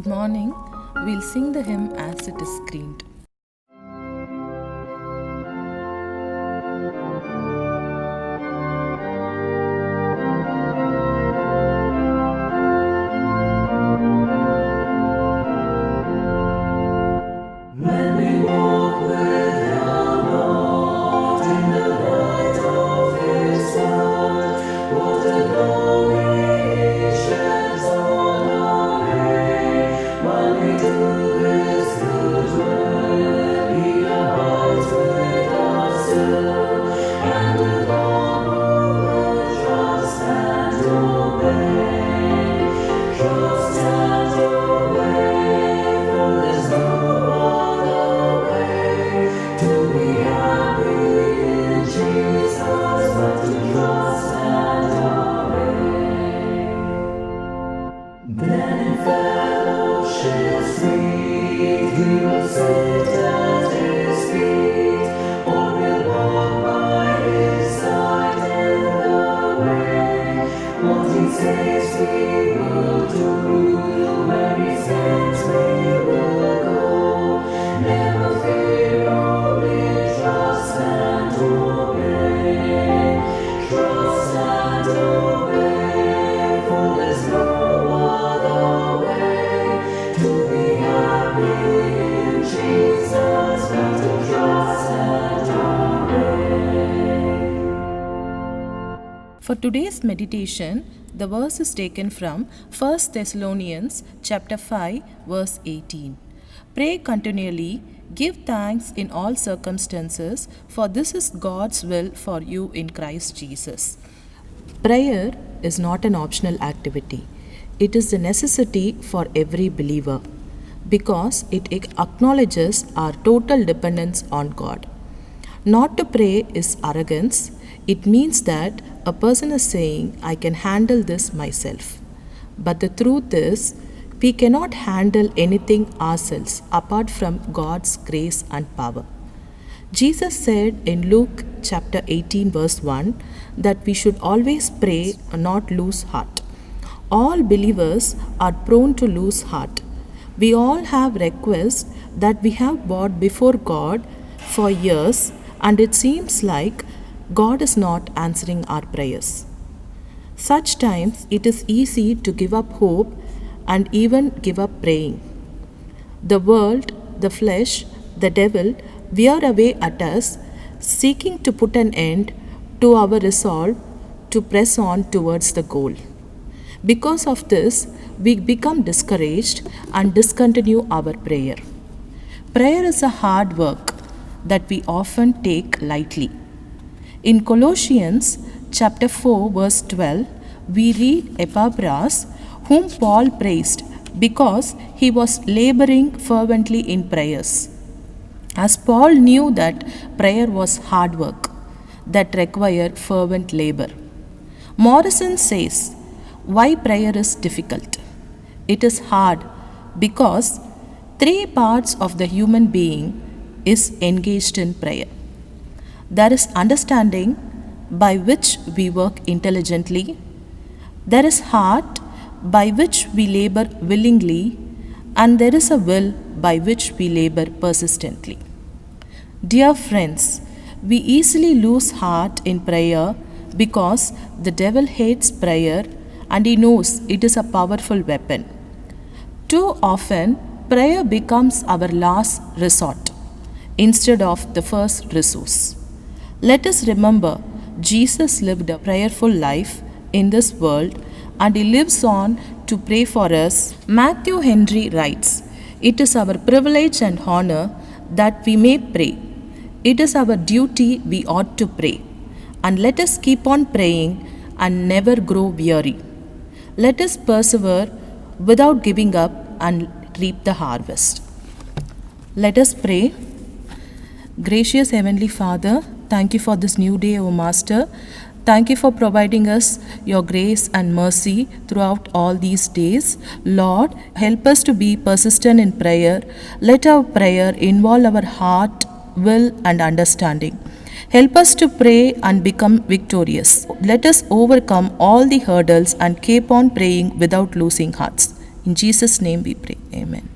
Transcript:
Good morning. We'll sing the hymn as it is screened. For today's meditation, the verse is taken from 1 Thessalonians chapter 5 verse 18. Pray continually, give thanks in all circumstances, for this is God's will for you in Christ Jesus. Prayer is not an optional activity. It is a necessity for every believer because it acknowledges our total dependence on God. Not to pray is arrogance. It means that a person is saying, I can handle this myself. But the truth is, we cannot handle anything ourselves apart from God's grace and power. Jesus said in Luke chapter 18 verse 1 that we should always pray and not lose heart. All believers are prone to lose heart. We all have requests that we have brought before God for years, and it seems like God is not answering our prayers. Such times it is easy to give up hope and even give up praying. The world, the flesh, the devil veer away at us, seeking to put an end to our resolve to press on towards the goal. Because of this, we become discouraged and discontinue our prayer. Prayer is a hard work that we often take lightly. In Colossians chapter 4 verse 12, we read Epaphras, whom Paul praised because he was laboring fervently in prayers. As Paul knew that prayer was hard work that required fervent labor. Morrison says, why prayer is difficult? It is hard because 3 parts of the human being is engaged in prayer. There is understanding by which we work intelligently. There is heart by which we labor willingly, and there is a will by which we labor persistently. Dear friends, we easily lose heart in prayer because the devil hates prayer and he knows it is a powerful weapon. Too often, prayer becomes our last resort instead of the first resource. Let us remember, Jesus lived a prayerful life in this world and he lives on to pray for us. Matthew Henry writes, it is our privilege and honor that we may pray. It is our duty we ought to pray. And let us keep on praying and never grow weary. Let us persevere without giving up and reap the harvest. Let us pray. Gracious Heavenly Father, thank you for this new day, O Master. Thank you for providing us your grace and mercy throughout all these days. Lord, help us to be persistent in prayer. Let our prayer involve our heart, will, and understanding. Help us to pray and become victorious. Let us overcome all the hurdles and keep on praying without losing hearts. In Jesus' name we pray. Amen.